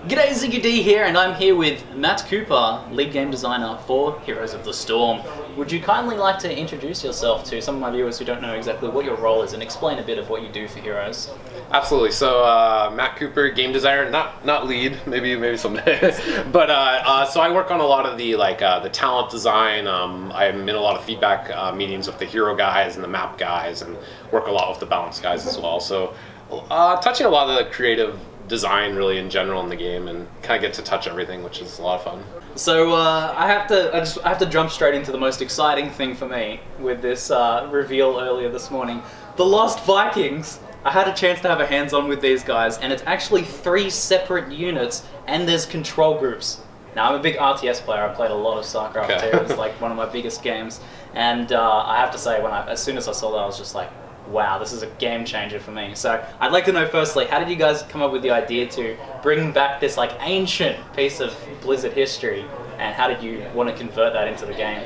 G'day, ZiggyD here, and I'm here with Matther Cooper, lead game designer for Heroes of the Storm. Would you kindly like to introduce yourself to some of my viewers who don't know exactly what your role is and explain a bit of what you do for Heroes? Absolutely. So Matther Cooper, game designer, not lead, maybe someday, but so I work on a lot of the talent design. I'm in a lot of feedback meetings with the hero guys and the map guys, and work a lot with the balance guys as well. So touching a lot of the creative design really in general in the game, and kind of get to touch everything, which is a lot of fun. So I have to jump straight into the most exciting thing for me with this reveal earlier this morning. The Lost Vikings. I had a chance to have a hands-on with these guys, and it's actually 3 separate units, and there's control groups. Now, I'm a big RTS player. I played a lot of StarCraft 2. It's like one of my biggest games, and I have to say, as soon as I saw that, I was just like, wow, this is a game changer for me. So I'd like to know firstly, how did you guys come up with the idea to bring back this like ancient piece of Blizzard history, and how did you want to convert that into the game?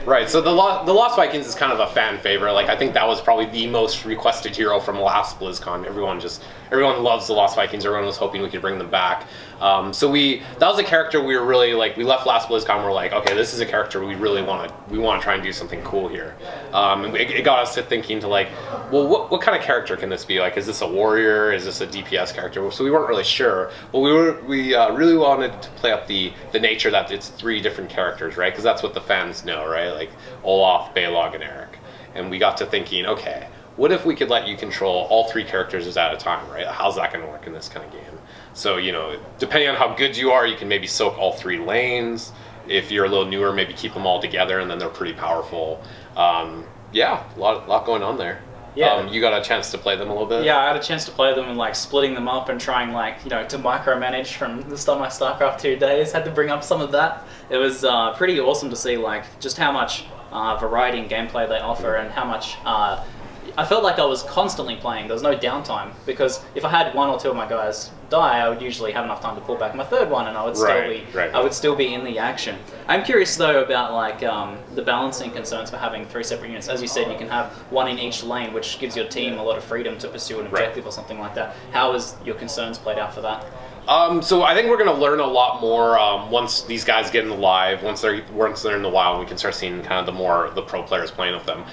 Right, so the Lost Vikings is kind of a fan favorite. Like, I think that was probably the most requested hero from last Blizzcon. Everyone loves the Lost Vikings. Everyone was hoping we could bring them back. So that was a character we were really like. We left last Blizzcon. We're like, okay, this is a character we really want to try and do something cool here. And it got us to thinking to like, well, what kind of character can this be? Like, is this a warrior? Is this a DPS character? So we weren't really sure. But we really wanted to play up the nature that it's 3 different characters, right? Because that's what the fans know, right? Like Olaf, Balog, and Eric. And we got to thinking, okay, what if we could let you control all 3 characters at a time, right? How's that going to work in this kind of game? So, you know, depending on how good you are, you can maybe soak all 3 lanes. If you're a little newer, maybe keep them all together, and then they're pretty powerful. Yeah, a lot going on there. Yeah. You got a chance to play them a little bit? Yeah, I had a chance to play them and like splitting them up and trying like, you know, to micromanage from the start of my StarCraft 2 days. Had to bring up some of that. It was pretty awesome to see like just how much variety in gameplay they offer, and how much I felt like I was constantly playing. There was no downtime, because if I had 1 or 2 of my guys die, I would usually have enough time to pull back my 3rd one, and I would still be in the action. I'm curious though about like the balancing concerns for having 3 separate units. As you said, you can have 1 in each lane, which gives your team a lot of freedom to pursue an objective or something like that. How has your concerns played out for that? So I think we're going to learn a lot more once these guys get in the live, once they're in the wild, and we can start seeing kind of the pro players playing with them.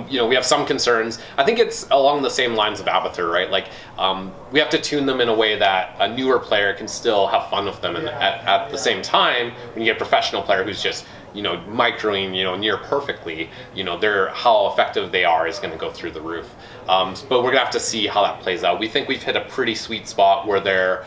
You know, we have some concerns. I think it's along the same lines of Matther, right? Like, we have to tune them in a way that a newer player can still have fun with them, and at the same time, when you get a professional player who's just, you know, microing, you know, near perfectly, you know, how effective they are is going to go through the roof. But we're gonna have to see how that plays out. We think we've hit a pretty sweet spot where they're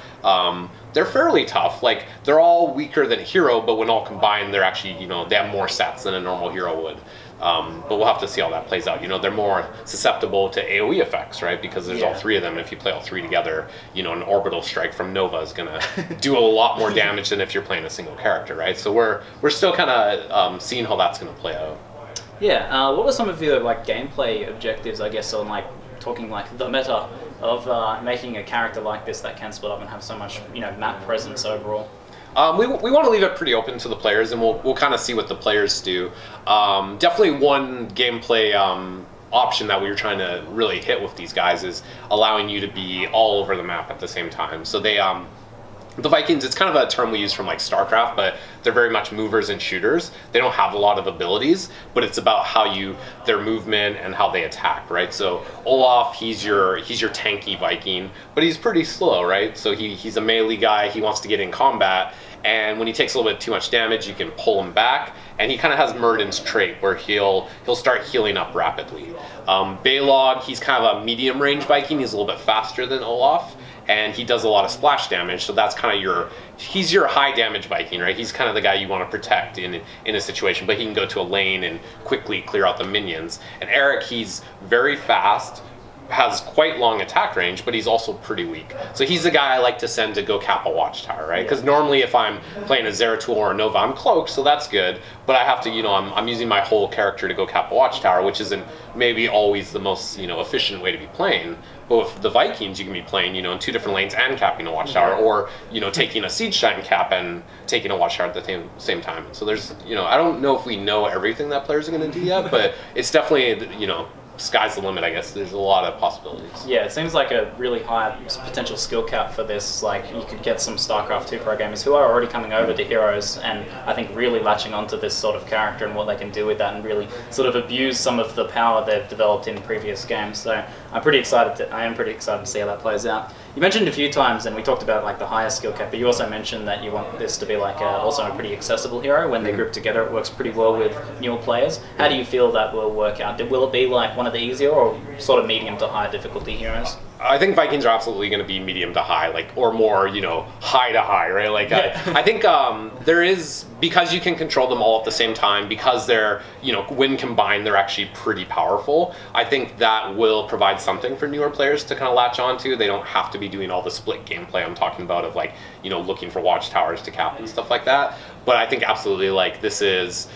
fairly tough. Like, they're all weaker than hero, but when all combined, they're actually, you know, they have more stats than a normal hero would. But we'll have to see how that plays out. You know, they're more susceptible to AoE effects, right? Because there's all 3 of them. If you play all 3 together, you know, an orbital strike from Nova is gonna do a lot more damage than if you're playing a single character, right? So we're still kind of seeing how that's gonna play out. Yeah. What were some of your like gameplay objectives, I guess, on like talking like the meta of making a character like this that can split up and have so much, you know, map presence overall? We want to leave it pretty open to the players, and we'll kind of see what the players do. Definitely one gameplay option that we were trying to really hit with these guys is allowing you to be all over the map at the same time. So the Vikings, it's kind of a term we use from like StarCraft, but they're very much movers and shooters. They don't have a lot of abilities, but it's about their movement and how they attack, right? So Olaf, he's your tanky Viking, but he's pretty slow, right? So he's a melee guy. He wants to get in combat, and when he takes a little bit too much damage, you can pull him back. And he kind of has Murden's trait, where he'll start healing up rapidly. Balog, he's kind of a medium range Viking. He's a little bit faster than Olaf, and he does a lot of splash damage, so that's kind of he's your high damage Viking, right? He's kind of the guy you want to protect in a situation, but he can go to a lane and quickly clear out the minions. And Eric, he's very fast, has quite long attack range, but he's also pretty weak. So he's the guy I like to send to go cap a watchtower, right? Because normally if I'm playing a Zeratul or a Nova, I'm cloaked, so that's good. But I have to, you know, I'm using my whole character to go cap a watchtower, which isn't maybe always the most, you know, efficient way to be playing. But with the Vikings, you can be playing, you know, in 2 different lanes and capping a watchtower, or, you know, taking a siege giant cap and taking a watchtower at the same time. So there's, you know, I don't know if we know everything that players are going to do yet, but it's definitely, you know, sky's the limit, I guess. There's a lot of possibilities. Yeah, it seems like a really high potential skill cap for this. Like, you could get some StarCraft 2 pro gamers who are already coming over to Heroes and I think really latching onto this sort of character and what they can do with that and really sort of abuse some of the power they've developed in previous games. So I am pretty excited to see how that plays out. You mentioned a few times, and we talked about like the higher skill cap, but you also mentioned that you want this to be like also a pretty accessible hero. When they group together, it works pretty well with newer players. How do you feel that will work out? Will it be like one of the easier or sort of medium to high difficulty heroes? I think Vikings are absolutely going to be medium to high, like, or more, you know, high to high, right? Like, I think there is, because you can control them all at the same time, because they're, you know, when combined, they're actually pretty powerful. I think that will provide something for newer players to kind of latch onto. They don't have to be doing all the split gameplay I'm talking about of, like, you know, looking for watchtowers to cap and stuff like that. But I think absolutely, like, this is,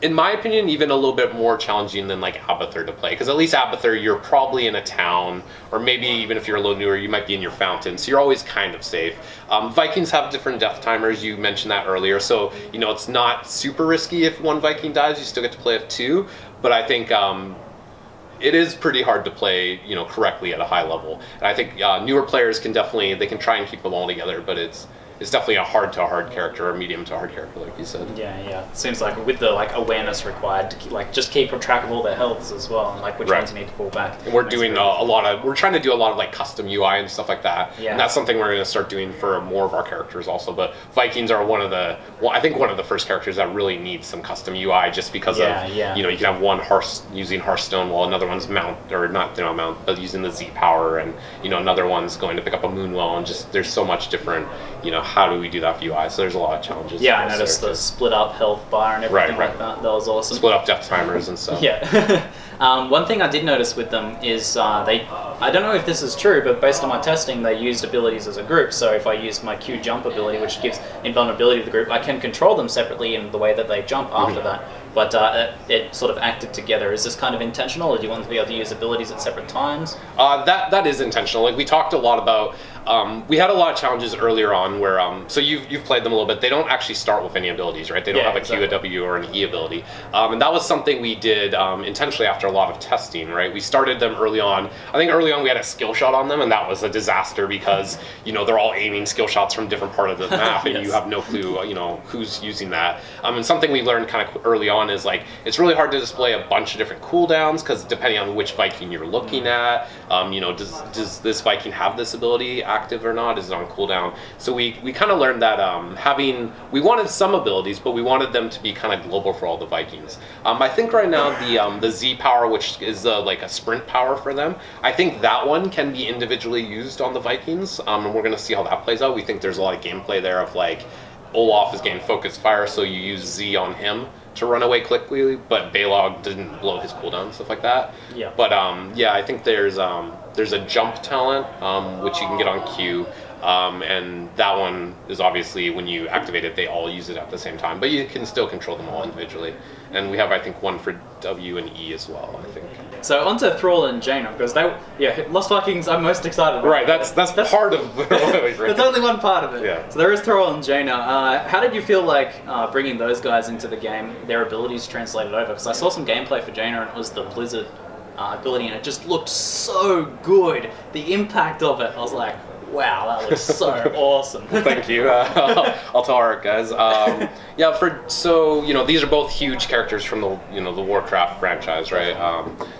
in my opinion, even a little bit more challenging than like Abathur to play, because at least Abathur, you're probably in a town, or maybe even if you're a little newer, you might be in your fountain, so you're always kind of safe. Vikings have different death timers, you mentioned that earlier, so you know it's not super risky if one Viking dies, you still get to play with two, but I think it is pretty hard to play, you know, correctly at a high level. And I think newer players can definitely, they can try and keep them all together, but it's definitely a hard to hard character, or medium to hard character, like you said. Yeah. It seems like with the like awareness required to keep, like just keep track of all their healths as well, and like which ones you need to pull back. And we're doing we're trying to do a lot of like custom UI and stuff like that. Yeah. And that's something we're going to start doing for more of our characters also. But Vikings are one of the, I think one of the first characters that really needs some custom UI, just because you know, you can have one horse using Hearthstone while another one's mount, or not, they're not mount, but using the Z power, and you know, another one's going to pick up a Moonwell, and just there's so much different, you know, how do we do that for UI? So there's a lot of challenges. Yeah, I noticed the split up health bar and everything like that. That was awesome. Split up death timers and stuff. Yeah. One thing I did notice with them is I don't know if this is true, but based on my testing, they used abilities as a group. So if I used my Q jump ability, which gives invulnerability to the group, I can control them separately in the way that they jump after that. But it sort of acted together. Is this kind of intentional, or do you want to be able to use abilities at separate times? That is intentional. Like we talked a lot about, we had a lot of challenges earlier on where, so you've played them a little bit. They don't actually start with any abilities, right? They don't have a Q, a W, or an E ability. And that was something we did intentionally after a lot of testing, right? We started them early on. I think early on we had a skill shot on them, and that was a disaster because, you know, they're all aiming skill shots from different part of the map, and you have no clue, you know, who's using that. And something we learned kind of early on is like, it's really hard to display a bunch of different cooldowns, because depending on which Viking you're looking at, you know, does this Viking have this ability active or not? Is it on cooldown? So we kind of learned that we wanted some abilities, but we wanted them to be kind of global for all the Vikings. I think right now the Z power, which is like a sprint power for them, I think that one can be individually used on the Vikings, and we're going to see how that plays out. We think there's a lot of gameplay there of like, Olaf is getting focused fire, so you use Z on him to run away quickly, but Balog didn't blow his cooldown and stuff like that. Yeah. But yeah, I think there's a jump talent which you can get on Q, and that one is obviously when you activate it, they all use it at the same time, but you can still control them all individually. And we have, I think, one for W and E as well, I think. So onto Thrall and Jaina, because Lost Vikings I'm most excited about. Right, that's part of the That's only one part of it. Yeah. So there is Thrall and Jaina. How did you feel like bringing those guys into the game, their abilities translated over? Because I saw some gameplay for Jaina, and it was the Blizzard ability, and it just looked so good. The impact of it, I was like, wow, that looks so awesome. Thank you. I'll tell our guys. Yeah, so you know, these are both huge characters from the the Warcraft franchise, right?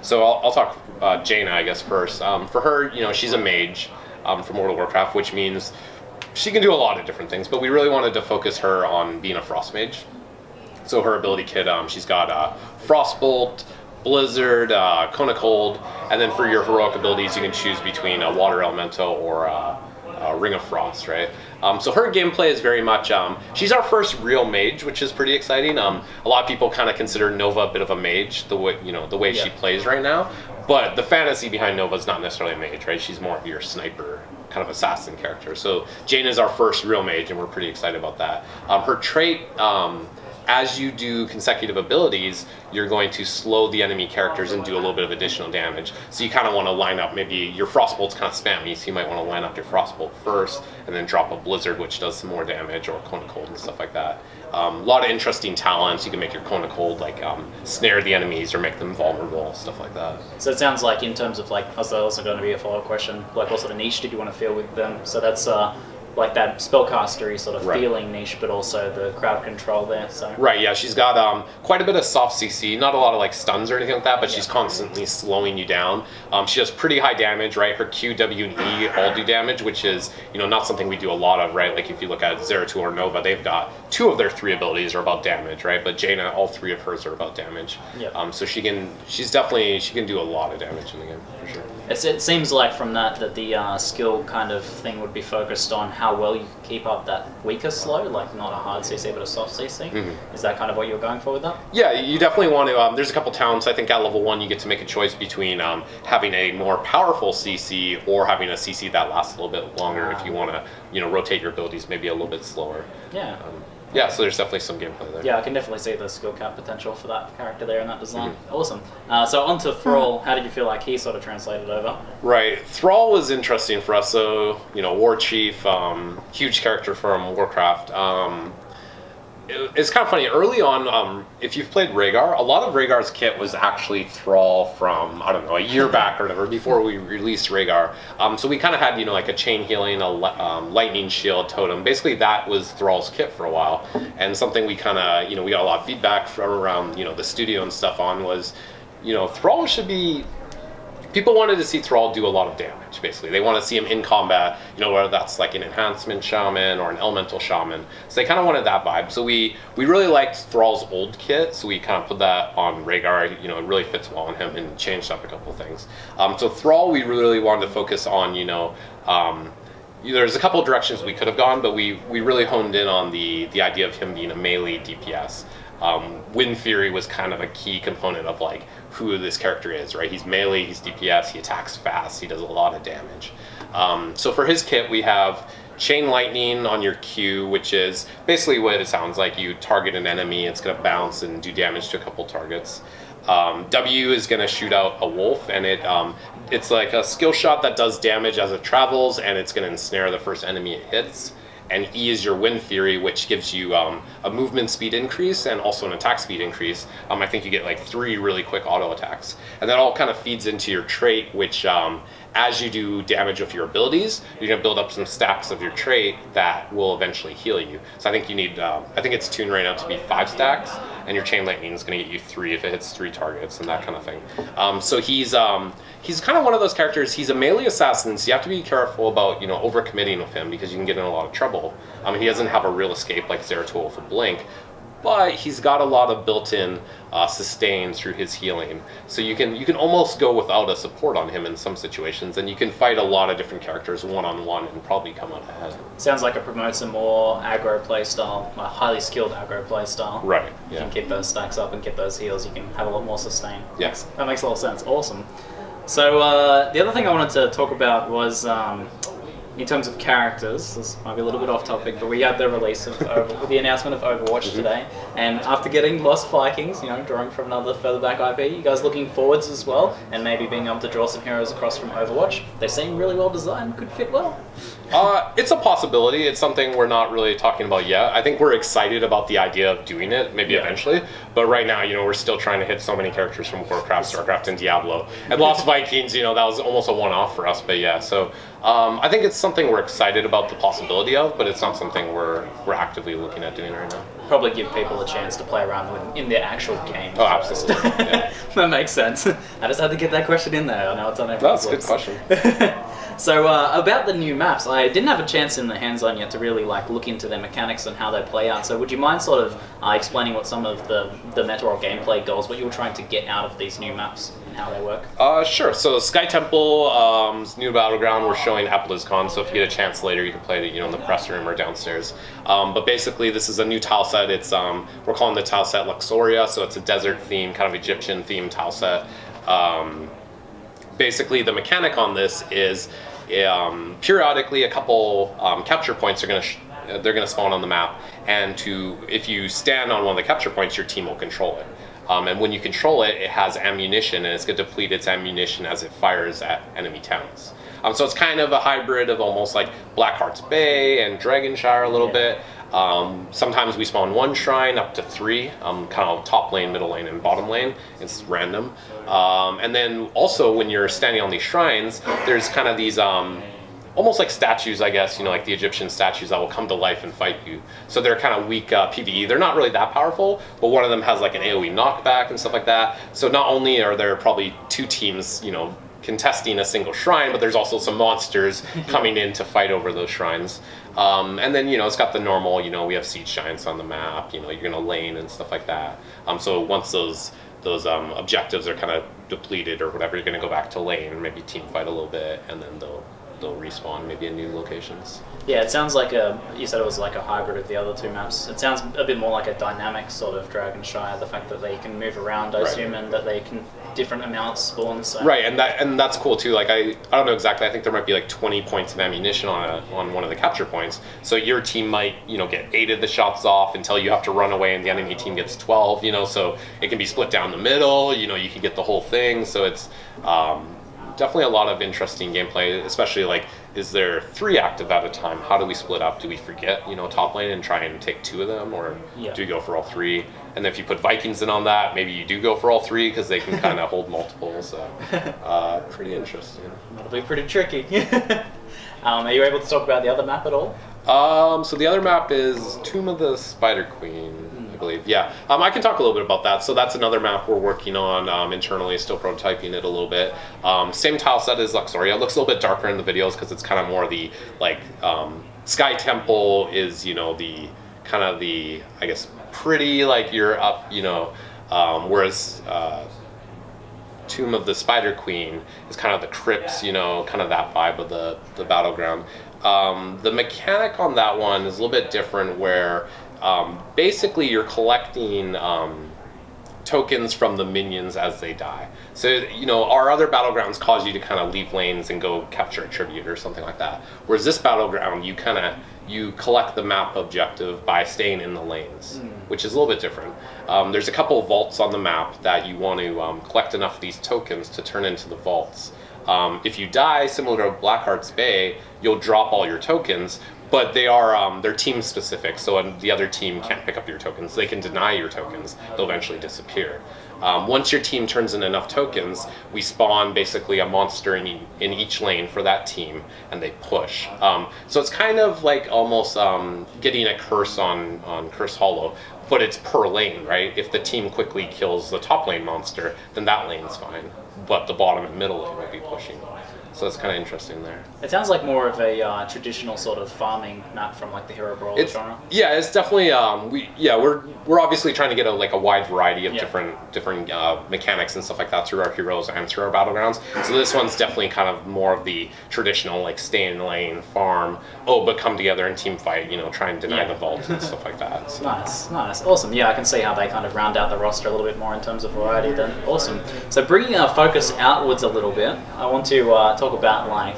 So I'll talk Jaina, I guess, first. For her, you know, she's a mage from World of Warcraft, which means she can do a lot of different things, but we really wanted to focus her on being a frost mage. So her ability kit, she's got Frostbolt, Blizzard, Cone of Cold, and then for your heroic abilities, you can choose between a Water Elemental or a Ring of Frost, right? So her gameplay is very much, she's our first real mage, which is pretty exciting. A lot of people kind of consider Nova a bit of a mage, the way she plays right now, but the fantasy behind Nova is not necessarily a mage, right? She's more of your sniper, kind of assassin character. So Jaina is our first real mage, and we're pretty excited about that. Her trait, as you do consecutive abilities, you're going to slow the enemy characters and do a little bit of additional damage. So you kind of want to line up, maybe your Frostbolt's kind of spammy, so you might want to line up your Frostbolt first and then drop a Blizzard, which does some more damage, or Cone of Cold and stuff like that. A lot of interesting talents. You can make your Cone of Cold like snare the enemies or make them vulnerable, stuff like that. So it sounds like in terms of like, also going to be a follow-up question, like what sort of niche did you want to feel with them? So that's like that spellcastery sort of feeling niche, but also the crowd control there. So right, yeah, she's got quite a bit of soft CC, not a lot of like stuns or anything like that, but she's constantly slowing you down. She does pretty high damage, right? Her Q, W, and E all do damage, which is, you know, not something we do a lot of, right? Like if you look at Zeratul or Nova, they've got 2 of their 3 abilities are about damage, right? But Jaina, all 3 of hers are about damage. So she can do a lot of damage in the game for sure. It seems like from that the skill kind of thing would be focused on how well you keep up that weaker slow, like not a hard CC but a soft CC. Is that kind of what you're going for with that? Yeah, you definitely want to. There's a couple talents. I think at level 1 you get to make a choice between having a more powerful CC or having a CC that lasts a little bit longer if you want to, you know, rotate your abilities maybe a little bit slower. Yeah, so there's definitely some gameplay there. Yeah, I can definitely see the skill cap potential for that character there in that design. Awesome. So on to Thrall. How did you feel like he sort of translated over? Right, Thrall was interesting for us. So, you know, War Chief, huge character from Warcraft. It's kind of funny, early on, if you've played Rhaegar, a lot of Rhaegar's kit was actually Thrall from, I don't know, a year back or whatever, before we released Rhaegar. So we kind of had, you know, like a chain healing, a lightning shield totem. Basically that was Thrall's kit for a while. And something we kind of, you know, we got a lot of feedback from around, you know, the studio and stuff on was, you know, Thrall should be... People wanted to see Thrall do a lot of damage, basically. They want to see him in combat, you know, whether that's like an enhancement shaman or an elemental shaman. So they kind of wanted that vibe. So we really liked Thrall's old kit, so we kind of put that on Rhaegar. You know, it really fits well on him and changed up a couple of things. So Thrall, we really wanted to focus on, you know, there's a couple of directions we could have gone, but we really honed in on the idea of him being a melee DPS. Wind Fury was kind of a key component of like who this character is, right? He's melee, he's DPS, he attacks fast, he does a lot of damage. So for his kit, we have Chain Lightning on your Q, which is basically what it sounds like. You target an enemy, it's going to bounce and do damage to a couple targets. W is going to shoot out a wolf, and it's like a skill shot that does damage as it travels, and it's going to ensnare the first enemy it hits. And E is your Wind Fury, which gives you a movement speed increase and also an attack speed increase. I think you get like 3 really quick auto attacks. And that all kind of feeds into your trait, which as you do damage with your abilities, you're going to build up some stacks of your trait that will eventually heal you. So I think you need, I think it's tuned right now to be 5 stacks, and your Chain Lightning is going to get you 3 if it hits 3 targets and that kind of thing. So he's kind of one of those characters. He's a melee assassin, so you have to be careful about, you know, overcommitting with him because you can get in a lot of trouble. He doesn't have a real escape like Zeratul for Blink, but he's got a lot of built-in sustain through his healing. So you can almost go without a support on him in some situations, and you can fight a lot of different characters one-on-one and probably come out ahead. Sounds like it promotes a more aggro playstyle, a highly skilled aggro playstyle. Right, yeah. You can keep those stacks up and get those heals, you can have a lot more sustain. Yes. That makes a lot of sense. Awesome. So the other thing I wanted to talk about was in terms of characters. This might be a little bit off topic, but we had the release of the announcement of Overwatch today, and after getting Lost Vikings, you know, drawing from another further back IP, you guys looking forwards as well, and maybe being able to draw some heroes across from Overwatch? They seem really well designed, could fit well. It's a possibility. It's something we're not really talking about yet. I think we're excited about the idea of doing it, maybe eventually, but right now, you know, we're still trying to hit so many characters from Warcraft, StarCraft, and Diablo. And Lost Vikings, you know, that was almost a one-off for us, but yeah, so I think it's something we're excited about the possibility of, but it's not something we're actively looking at doing right now. Probably give people a chance to play around with in the actual game. Oh, absolutely. Yeah. That makes sense. I just had to get that question in there. I know it's on everyone's lips. That's a good question. So about the new maps, I didn't have a chance in the hands-on yet to really like look into their mechanics and how they play out. So would you mind sort of explaining what some of the meta or gameplay goals, what you were trying to get out of these new maps and how they work? Sure. So Sky Temple's new battleground we're showing at BlizzCon. So if you get a chance later, you can play it, you know, in the press room or downstairs. But basically, this is a new tile set. It's we're calling the tile set Luxoria. So it's a desert theme, kind of Egyptian themed tile set. Basically, the mechanic on this is periodically a couple capture points are going to they're going to spawn on the map, and if you stand on one of the capture points, your team will control it. And when you control it, it has ammunition, and it's going to deplete its ammunition as it fires at enemy towns. So it's kind of a hybrid of almost like Blackheart's Bay and Dragonshire a little bit. Sometimes we spawn 1 shrine up to 3, kind of top lane, middle lane, and bottom lane. It's random. And then also when you're standing on these shrines, there's kind of these almost like statues, I guess, you know, like the Egyptian statues that will come to life and fight you. So they're kind of weak PvE. They're not really that powerful, but one of them has like an AoE knockback and stuff like that. So not only are there probably 2 teams, you know, contesting a single shrine, but there's also some monsters coming in to fight over those shrines. And then, you know, it's got the normal, you know, we have siege giants on the map, you know, you're going to lane and stuff like that. So once those objectives are kind of depleted or whatever, you're going to go back to lane, maybe team fight a little bit, and then they'll respawn maybe in new locations. Yeah, it sounds like you said it was like a hybrid of the other 2 maps. It sounds a bit more like a dynamic sort of Dragonshire, the fact that they can move around, I assume, and that they can different amounts spawn. So. Right, and that's cool too. Like I don't know exactly. I think there might be like 20 points of ammunition on one of the capture points. So your team might, you know, get 8 of the shots off until you have to run away, and the enemy team gets 12. You know, so it can be split down the middle. You know, you can get the whole thing. So it's definitely a lot of interesting gameplay, especially like, is there 3 active at a time? How do we split up? Do we forget, you know, top lane and try and take 2 of them, or do we go for all 3? And if you put Vikings in on that, maybe you do go for all 3 because they can kind of hold multiple. So pretty interesting. That'll be pretty tricky. Are you able to talk about the other map at all? So the other map is Tomb of the Spider Queen. I believe. Yeah, I can talk a little bit about that. So that's another map we're working on internally, still prototyping it a little bit. Same tile set as Luxoria. It looks a little bit darker in the videos because it's kind of more the like Sky Temple is, you know, the kind of the, I guess, pretty like you're up, you know, whereas Tomb of the Spider Queen is kind of the crypts, you know, kind of that vibe of the battleground. The mechanic on that one is a little bit different, where basically you're collecting tokens from the minions as they die. So, you know, our other battlegrounds cause you to kind of leave lanes and go capture a tribute or something like that. Whereas this battleground, you collect the map objective by staying in the lanes, which is a little bit different. There's a couple of vaults on the map that you want to collect enough of these tokens to turn into the vaults. If you die, similar to Blackheart's Bay, you'll drop all your tokens, but they're team specific, so the other team can't pick up your tokens. They can deny your tokens. They'll eventually disappear. Once your team turns in enough tokens, we spawn basically a monster in each lane for that team, and they push. So it's kind of like almost getting a curse on Curse Hollow, but it's per lane, right? If the team quickly kills the top lane monster, then that lane's fine, but the bottom and middle lane will be pushing. So it's kind of interesting there. It sounds like more of a traditional sort of farming map from like the hero brawler genre. Yeah, it's definitely we're obviously trying to get a wide variety of different mechanics and stuff like that through our heroes and through our battlegrounds. So this one's definitely kind of more of the traditional like stay in lane, farm, but come together and team fight. You know, try and deny the vault and stuff like that. So. Nice, awesome. Yeah, I can see how they kind of round out the roster a little bit more in terms of variety. Then awesome. So bringing our focus outwards a little bit, I want to talk about like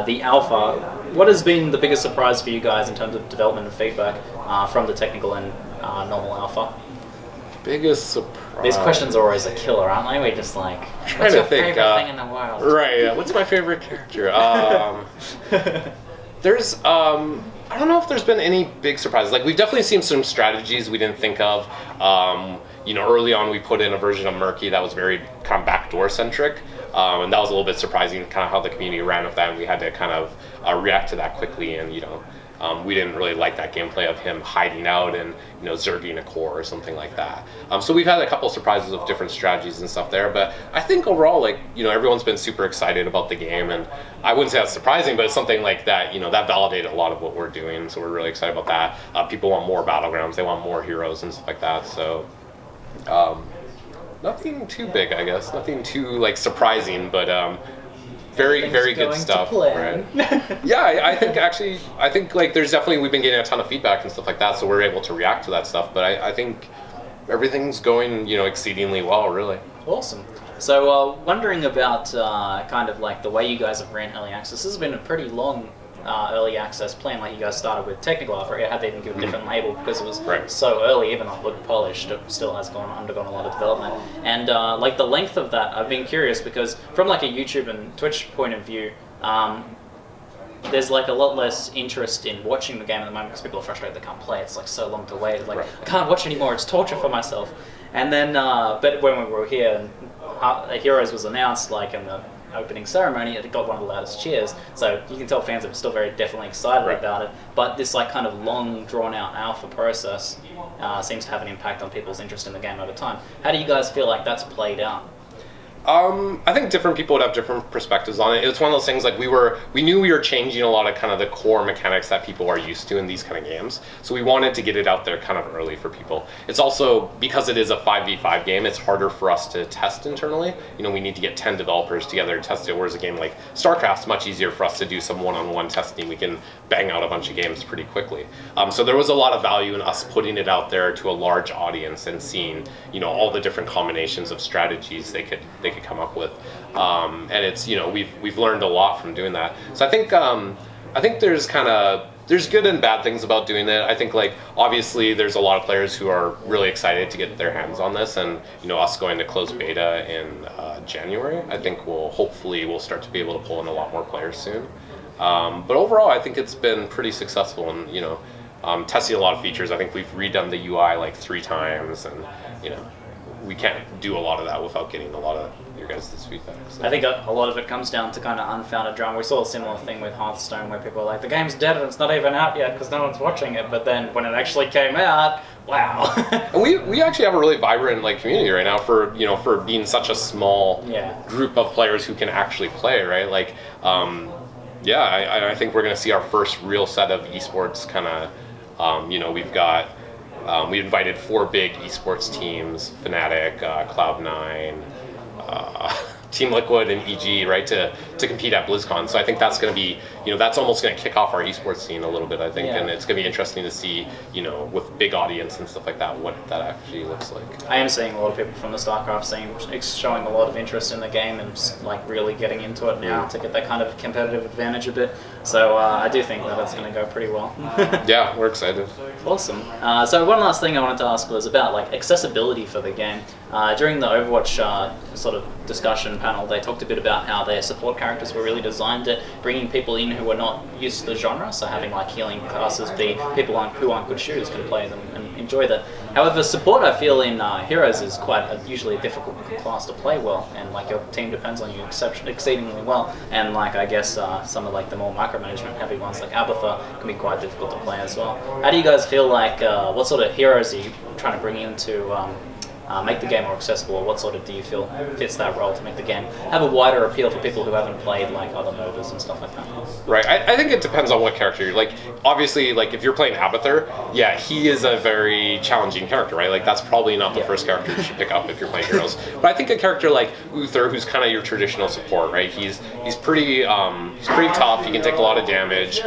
the alpha. What has been the biggest surprise for you guys in terms of development and feedback from the technical and normal alpha? Biggest surprise. These questions are always a killer, aren't they? We just like, what's your favorite thing in the world? Right. Yeah. What's my favorite character? There's I don't know if there's been any big surprises. Like, we've definitely seen some strategies we didn't think of. You know, early on we put in a version of Murky that was very kind of backdoor centric. And that was a little bit surprising, kind of how the community ran with that, and we had to kind of react to that quickly. And you know, we didn't really like that gameplay of him hiding out and, you know, zerging a core or something like that. So we've had a couple surprises of different strategies and stuff there. But I think overall, like, you know, everyone's been super excited about the game, and I wouldn't say that's surprising, but it's something like that, you know, that validated a lot of what we're doing. So we're really excited about that. People want more battlegrounds, they want more heroes and stuff like that. So. Nothing too big, I guess. Nothing too like surprising, but very good stuff. Right? Yeah, I think like there's definitely, we've been getting a ton of feedback and stuff like that, so we're able to react to that stuff. But I think everything's going, you know, exceedingly well, really. Awesome. So wondering about kind of like the way you guys have ran early access. This has been a pretty long early access plan like you guys started with Technical Art, it had to even give a different label because it was Right. so early, even though it looked polished, it still has undergone a lot of development. And like the length of that, I've been curious because from like a YouTube and Twitch point of view, there's like a lot less interest in watching the game at the moment because people are frustrated they can't play. It's like so long to wait. It's like, Right. I can't watch anymore. It's torture for myself. And then, but when we were here and Heroes was announced, like in the opening ceremony, it got one of the loudest cheers. So you can tell fans are still very definitely excited Right. about it. But this like kind of long, drawn-out alpha process seems to have an impact on people's interest in the game over time. How do you guys feel like that's played out? I think different people would have different perspectives on it. It's one of those things like we knew we were changing a lot of kind of the core mechanics that people are used to in these kind of games. So we wanted to get it out there kind of early for people. It's also, because it is a 5v5 game, it's harder for us to test internally. You know, we need to get 10 developers together to test it, whereas a game like StarCraft's much easier for us to do some one-on-one testing. We can bang out a bunch of games pretty quickly. So there was a lot of value in us putting it out there to a large audience and seeing, you know, all the different combinations of strategies they could come up with, and it's, you know, we've learned a lot from doing that. So I think there's good and bad things about doing it. I think like obviously there's a lot of players who are really excited to get their hands on this, and you know, us going to closed beta in January, I think we'll start to be able to pull in a lot more players soon. But overall, I think it's been pretty successful, and you know, testing a lot of features. I think we've redone the UI like 3 times, and you know, we can't do a lot of that without getting a lot of your guys' feedback. So. I think a lot of it comes down to kind of unfounded drama. We saw a similar thing with Hearthstone where people are like, the game's dead and it's not even out yet because no one's watching it. But then when it actually came out, wow. And we actually have a really vibrant like community right now for, you know, for being such a small group of players who can actually play, right? Like, yeah, I think we're going to see our first real set of esports kind of, you know, we've got, we invited 4 big esports teams: Fnatic, Cloud9, Team Liquid, and EG, right, to compete at Blizzcon. So I think that's going to be, you know, that's almost going to kick off our esports scene a little bit, I think, and it's going to be interesting to see, you know, with big audience and stuff like that, what that actually looks like. I am seeing a lot of people from the StarCraft scene showing a lot of interest in the game and like really getting into it now to get that kind of competitive advantage a bit. So I do think that it's going to go pretty well. Yeah, we're excited. Awesome. So one last thing I wanted to ask was about like accessibility for the game. During the Overwatch sort of discussion panel, they talked a bit about how their support characters were really designed at bringing people in who were not used to the genre, so having like healing classes be people who aren't good shooters can play them and enjoy that. However, support I feel in Heroes is quite usually a difficult class to play well, and like your team depends on you exceedingly well, and like I guess some of like the more micromanagement heavy ones like Abathur can be quite difficult to play as well. How do you guys feel like, what sort of heroes are you trying to bring in to make the game more accessible, or what sort of do you feel fits that role to make the game have a wider appeal for people who haven't played like other MOBAs and stuff like that? Right, I think it depends on what character you're like. Obviously, like if you're playing Abathur, yeah, he is a very challenging character, right? Like that's probably not the first character you should pick up if you're playing Heroes. But I think a character like Uther, who's kind of your traditional support, right? He's pretty tough. He can take a lot of damage.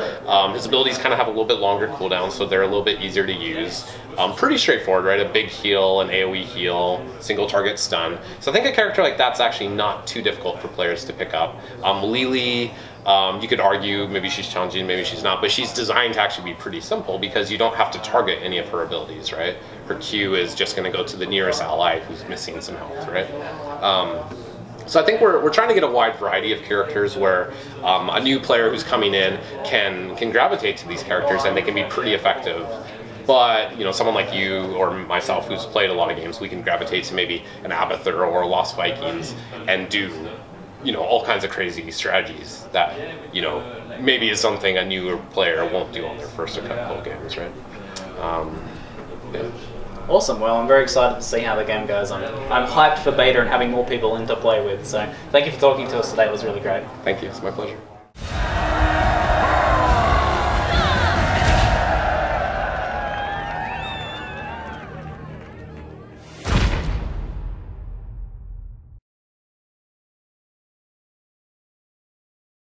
His abilities kind of have a little bit longer cooldown, so they're a little bit easier to use. Pretty straightforward, right? A big heal, an AoE heal, single target stun. So I think a character like that's actually not too difficult for players to pick up. Lily, you could argue maybe she's challenging, maybe she's not, but she's designed to actually be pretty simple because you don't have to target any of her abilities, right? Her Q is just going to go to the nearest ally who's missing some health, right? So I think we're trying to get a wide variety of characters where a new player who's coming in can gravitate to these characters and they can be pretty effective. But, you know, someone like you or myself who's played a lot of games, we can gravitate to maybe an Abathur or a Lost Vikings and do, you know, all kinds of crazy strategies that, you know, maybe is something a newer player won't do on their first couple of games, right? Yeah. Awesome. Well, I'm very excited to see how the game goes. I'm hyped for beta and having more people in to play with. So thank you for talking to us today. It was really great. Thank you. It's my pleasure.